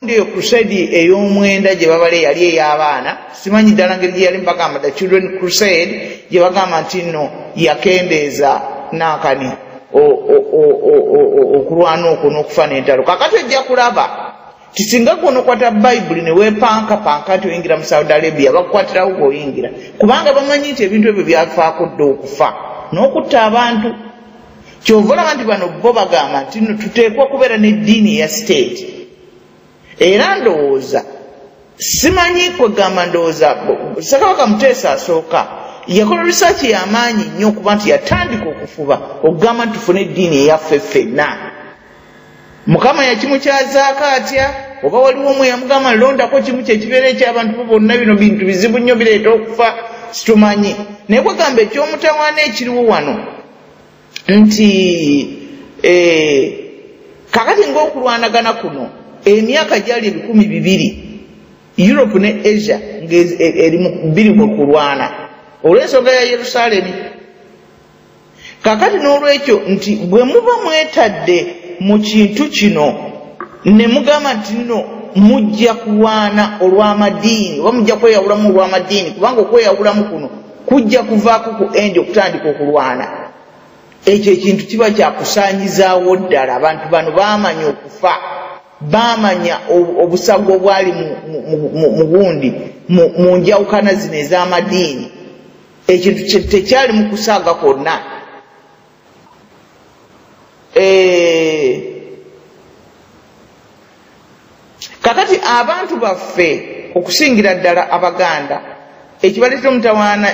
ndiyo crusade ey'omwenda gye babale yali ey'abaana simanyi ddala ngeri gye yali mpagamba the children crusade gye bagamba nti nno yakendeeza nankani okulwana okwo n'okufa n'entalo kakati ojja kulaba tisinga gwonokwata bayibuli ne weepankapanka nti oyingira mu Saudi Arabia bakukwatirawo bw'oyingira kubanga bamanyi nti ebintu ebyo byafaako dde okufa n'okutta abantu kyova olaba nti bano bo bagamba nti nno tuteekwa kubeera n'eddiini eya state era ndowooza simanyi kwegamba ndowooza Ssekabaka Muteesa asooka yakola research y'amaanyi nnyo okuba nti yatandika okufuba okugamba nti tufune eddiini eyaffe ffenna Mukama yakimukyazaako atya oba waliwo omwe yamugamba londako kimu kyekibeera eky'abantu bonna bino bintu bizibu nnyo bireeta okufa situmanyi naye kwegamba eky'omutawaana ekiriwo wano nti kakati ng'okulwanagana kuno emyaka gyali 200 Europe ne Asia ng'eri mu biri mu kulwana olw'ensonga ya Yerusalemu kakati n'olwekyo nti bwe muba mwetadde mu kintu kino ne mugamba nti nno mujja kulwana olw'amadiini oba mujja kweyawulamu olw'amadiini kubanga okweyawulamu kuno kujja kuvaako ku endi okutandika okulwana ekyo ekintu kiba kyakusaanyizaawo ddala abantu bano baamanya okufa baamanya obusago obwali mu gundi mu njawukana zino ez'amadiini ekintu tekyali mu kusaaga kwonna kakati abantu baffe okusingira ddala Abaganda ekibaleeta omutawaana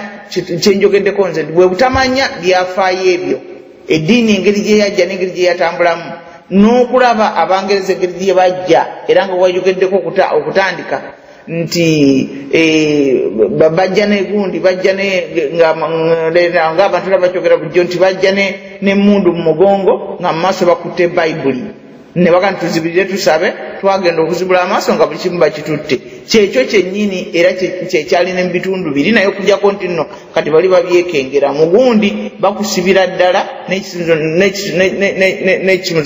kyenjogeddeko nze bwe butamanya byafaayo ebyo eddiini engeri gye yajja n'engeri gye yatambulamu n'okulaba Abangereza engeri gye bajja era nga wayogeddeko okutandika nti bajja n'egundi bajja ng'abantu bakyogera bujjo nti bajja n'emmundu mu mugongo nga mu maaso bakutte bayibuli ne bagamba tuzibirire tusabe twagenda okuzibula amaaso nga buli kimu bakitutte kyekyo kyennyini era kyekyalina mu bitundu biri naye okujjako nti nno kati bali babyekengera mugundi bakusibira ddala n'ekimuzo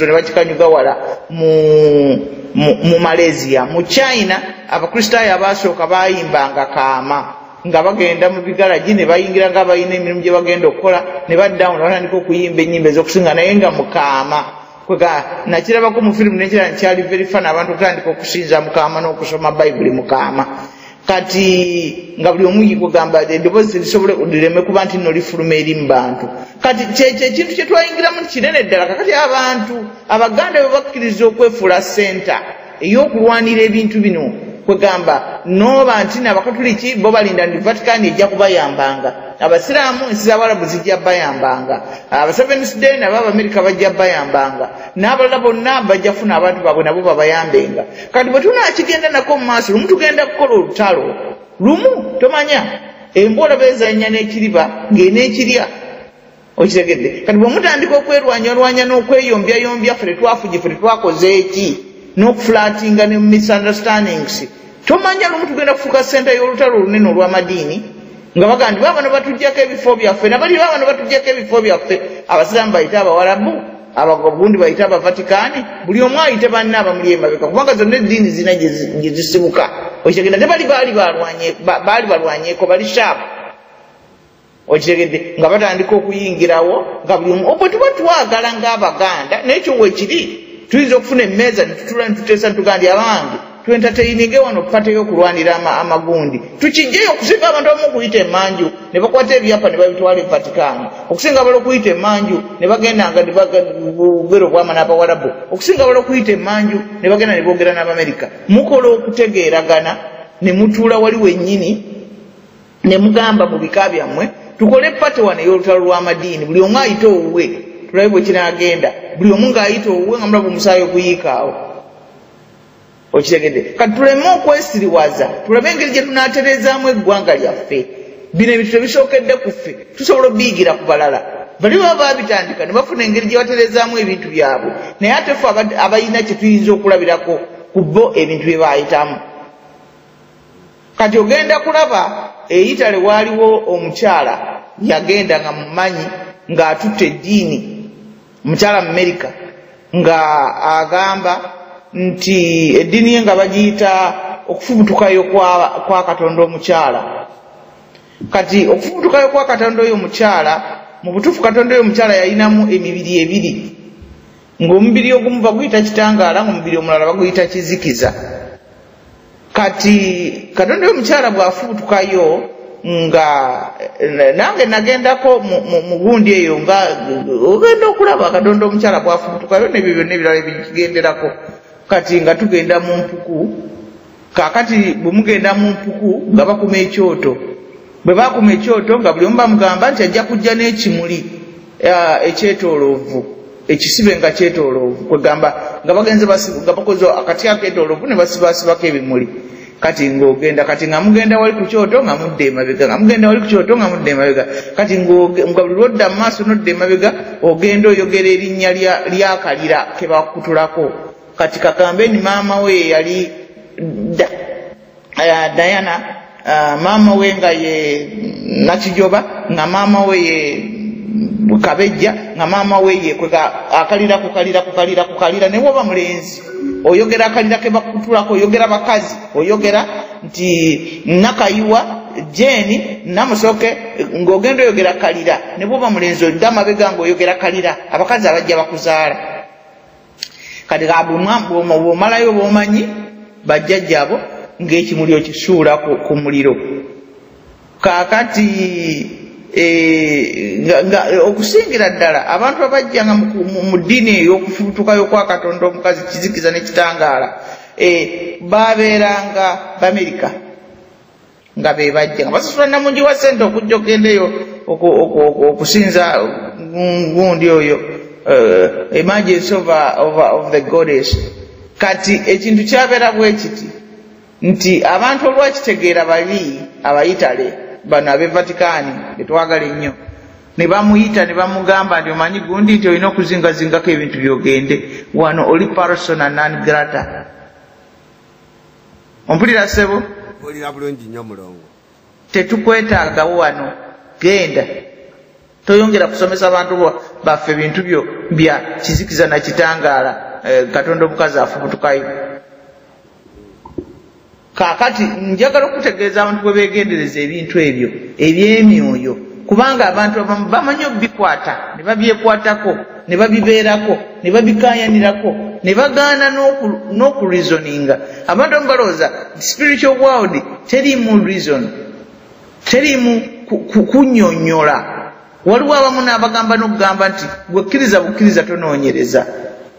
ne bakikanyuga wala mu Malaysia mu China abakristaayo abaasooka bayimbanga kaama nga bagenda mu bigalagi ne bayingira nga balina emirimu gye bagenda okukola ne baddawo ne batandika okuyimba ennyimba ez'okusinga naye nga mukaama nakirabako mu firimu nekirala nkyali very fun abantu okutandika okusinza mukaama n'okusoma bayibuli mukaama kati nga buli omu yikugamba eddoboozi lisobole lireme kuba nti nno lifuluma eri mu bantu kati kyekyo ekintu kye twayingiramu kinene ddala kakati abantu Abaganda bwe bakkiriza okwefuula senta ey'okulwanira ebintu bino kwegamba nooba nti n'Abakatuliki bo balinda ndi Vatican ejja kubayambanga Abasiraamu ensi z'Abarabu zijja bayambanga Seventh Day nabo Abamerika bajja bayambanga n'abalala bonna bajja kufuna abantu baabwe nabo babayambenga kati bwe tunaakigenda nako mu maaso lumu tugenda kukola olutalo lumu tomanya emboola beezanya n'ekiriba ng'eneekirya okitegedde kati bwe mutandika okwerwanya n'okweyombyayombya ffe twakoze eki n'okufulatinga ne misunderstandings tomanya lumu tugenda kufuuka senta y'olutalo olunene olw'amadiini nga bagamba nti baabano batuggyako ebifo byaffe nabali baabano batuggyako ebifo byaffe Abasiraamu bayite Abawarabu Abagundi bayite Abavatikaani buli omu ayite banne abamuli emabeka kubanga zonna eddiini zina gye zisibuka okitegedde tebali baali balwanyeeko bali shaapu okitegedde nga batandika okuyingirawo nga buli omu bwe tuba twagala ng'Abaganda n'ekyo weekiri tuyinza okufuna emmeeza netutula netuteesa netugandi abange tuentateininge wano pate y'okulwanira amagundi tukijjeyo okusinga abantu abamu okuyita emanju ne bakwata ebyapa ne babitwala Vatican okusinga abala okuyita emanju ne bagendanga ne bogera obwama n'Abawarabu okusinga abala okuyita emanju ne bagenda ne boogera n'Abamerika mukola okutegeeragana ne mutuula wali wennyini ne mugamba mu bika byammwe tukole pate wano ey'olutalo lw'amadiini buli omu ayite owuwe tulabe bwe kinaagenda buli omu ng'ayita owuwe nga mulaba omusaayi oguyiikaawo okitegedde kati tuleme okwesiriwaza tulabe engeri gye tunaaterezaamu eggwanga lyaffe bino ebintu tebisookedde ku ffe tusobola obiyigira ku balala bali baba babitandika ne bafuna engeri gye baterezaamu ebintu byabwe naye ate ffe abalina kye tuyinza okulabirako ku bo ebintu bye baayitamu kati ogenda kulaba Itale waaliwo omukyala yagenda nga mumanyi ng'atutte eddiini mukyala mu Amerika nga agamba nti eddiini ye nga bagiyita okufubutukayo kwa Katonda omukyala. Kati okufubutukayo kwa Katonda oyo omukyala, mu butuufu Katonda oyo omukyala yalinamu emibiri ebiri, ng'omubiri ogumu baguyita kitangaala, ng'omubiri omulala baguyita kizikiza. Kati Katonda oyo omukyala bw'afubutukayo, nga nange nagendako mu gundi eyo, nga ogenda okulaba Katonda omukyala bw'afubutukayo n'ebyo byonna ebirala ebikigenderako. Kati nga tugenda mu mpuku, kaakati bwe mugenda mu mpuku nga bakuma ekyoto, bwe bakuma ekyoto nga buli omu bamugamba nti ajja kujja n'ekimuli ekyetooloovu, ekisibe nga kyetooloovu, kwegamba nga bagenze nga bakoze akati akeetooloovu ne basibasibako ebimuli. Kati ng'ogenda, kati nga mugenda wali ku kyoto nga mudde emabega, nga mugenda wali ku kyoto nga mudde emabega. Kati nga buli lwodda mu maaso n'odda emabega ogenda oyogera erinnya lyakalira ke bakutulako. Kati kagambe ni maama we yali Diana, maama we nga ye Nakijoba, nga maama we ye Kabejja, nga maama we ye akalira ne woba mulenzi oyogera akalira ke bakutulako, oyogera bakazi, oyogera nti Nakayiwa Jeni Namusoke, ng'ogenda oyogera kalira ne woba mulenzi odda mabega ng'oyogera kalira, abakazi abajja bakuzaala. Kati bw'omalayo bw'omanyi bajjajjabo ng'ekimuli okisuula ku muliro. Kaakati okusingira ddala abantu abajjanga mu ddiini ey'okufubutukayo kwa Katonda omukazi kizikiza n'ekitangaala babeeranga B'Amerika nga be bajja nga basasula namungi wa ssente okujja okugenda eyo okusinza gundi oyo emergency of the goddess. Kati ekintu kyabeera bwe kiti nti abantu olwakitegeera bali Abayitale bano ab'e Vaticaani betwagala ennyo ne bamuyita ne bamugamba nti omanyi gundi nti olina okuzingazingako ebintu byogende wano oli persona non grata. Ompulira ssebo? Olina bulungi nnyo mulongo. Tetukwetaagawo wano, genda toyongera kusomesa abantu baffe bintu byo bya kizikiza na kitangaala. Katonda omukazi afubutukayo. Kaakati njagala okutegeeza abantu bwe beegendereza ebintu ebyo eby'emyoyo, kubanga abantu abamu bamanyi okubikwata ne babyekwatako ne babibeerako ne babikaayanirako ne bagaana n'okureasoninga. Abantu abamu balowooza spiritual world teriimu reason, teriimu kunnyonnyola. Waliwo abamu n'abagamba n'okugamba nti bwekkiriza bukkiriza tonoonyereza.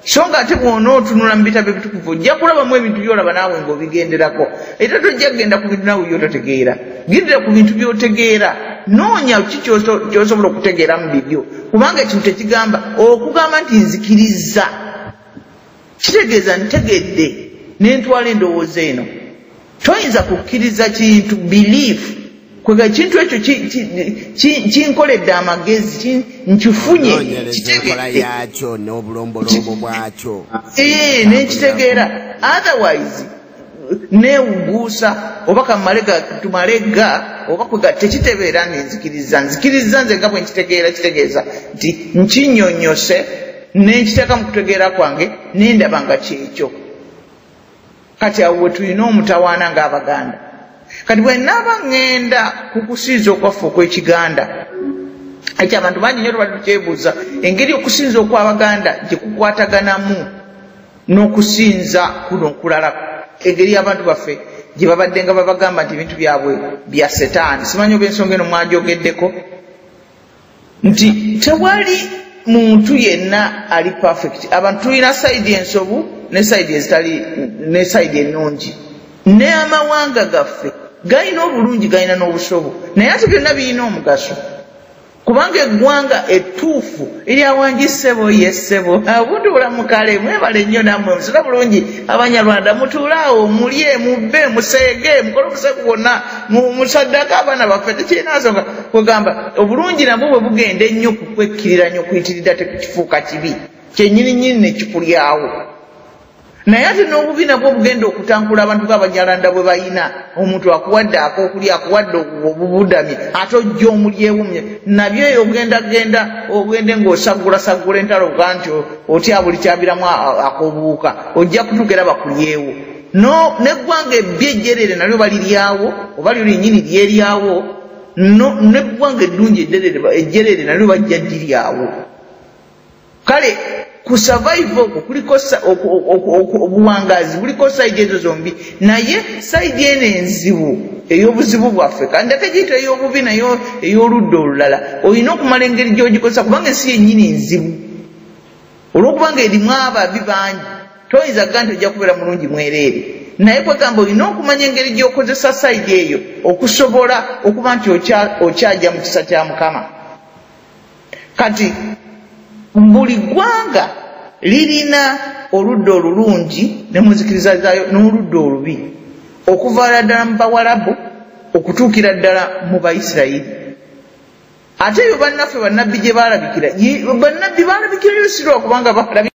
So nga ate bw'onootunula mu bitabo ebitukuvu ojja kulabamu ebintu byolaba naawe ng'obigenderako. Era tojja kugenda ku bintu naawe byototegeera, gendera ku bintu by'otegeera, noonya ki ky'osobola okutegeera mu bibyo. Kubanga ekintu tekigamba okugamba nti nzikiriza kitegeeza ntegedde n'entwala endowooza eno. Toyinza kukkiriza kintu belief kwega ekintu ekyo kinkoledde amagezi nkifunye kitegedde yakyo n'obulombolombo bwakyo nekitegeera, otherwise neewuguusa oba tumalega oba kwega tekitebeera nenzikiriza nze nga bwe nkitegeera kitegeeza nti nkinnyonnyose nenkiteeka mu kutegeera kwange nendaba nga kyekyo. Kati awo we tulina omutawaana ng'Abaganda. Kati bwe naaba ŋŋenda ku kusinza okwaffe okw'Ekiganda ekyo abantu bangi nnyo tubadde tukyebuuza engeri okusinza okw'Abaganda gye kukwataganamu n'okusinza kuno okulala, engeri abantu baffe gye babadde nga babagamba nti ebintu byabwe bya Setaani. Simanyi oba ensonga eno mwagyogeddeko nti tewali muntu yenna ali perfect. Abantu tulina sayidi ensobu ne sayidi ezitali ne sayidi ennungi. Ne amawanga gaffe galina obulungi galina n'obusobo, naye ate byonna birina omugaso. Kubanga eggwanga ettuufu eryawangi ssebo ye ssebo. Obuntu bulamu kale mwebale nnyo nammwe musula bulungi Abanyarwanda, mutuulaawo mulye mubbe museege mukole obuseegu bwonna musaddaka abaana baffe. Tekirina nsonga kwegamba obulungi nabwo bwe bugenda ennyo kukwekkirira nnyo kuyitirira tekukifuuka kibi kyennyini nnyini ne kikulyawo. naye ate n'obubi nabwo bugenda okutankula abantu b'abanyalanda bwe bayina omuntu akuwadde ak'okulya akuwadde obubudamye ate ojja omulyewumye nabyo eyo ogende ng'osaggulasaggula entalo ga nti otya buli kyabiramu ak'obuwuka ojja kutuukera bakulyewo n'eggwanga ebbye ejjerere nalyo baliryawo oba lyo lyennyini lyeryawo n'eggwanga eddungi ejjerere nalyo bajja ddiryawo. Kale ku survive okwo kuliko obuwangazi buliko sayidi ezo zombi, naye sayidi eno enzibu ey'obuzibu bwaffe kandi ate giyita ey'obubi nayo ey'oludda olulala olina okumala engeri gy'ogikozesa kubanga ensi yennyini enzibu olw'okubanga erimu ababi bangi toyinza kuga nti ojja kubeera mulungi mwereere, naye kwegamba olina okumanya engeri gy'okozesa sayidi eyo okusobola okuba nti okyajja mu kisa kya Mukama. Kati buli ggwanga lirina oludda olulungi ne muzikiriza zaayo n'oludda olubi, okuvaala ddala mu Bawalabu okutuukira ddala mu Bayisirayiri. Ate yo bannaffe bannabbi gye baalabikira, bannabbi baalabikira Yusiro kubanga baalabikira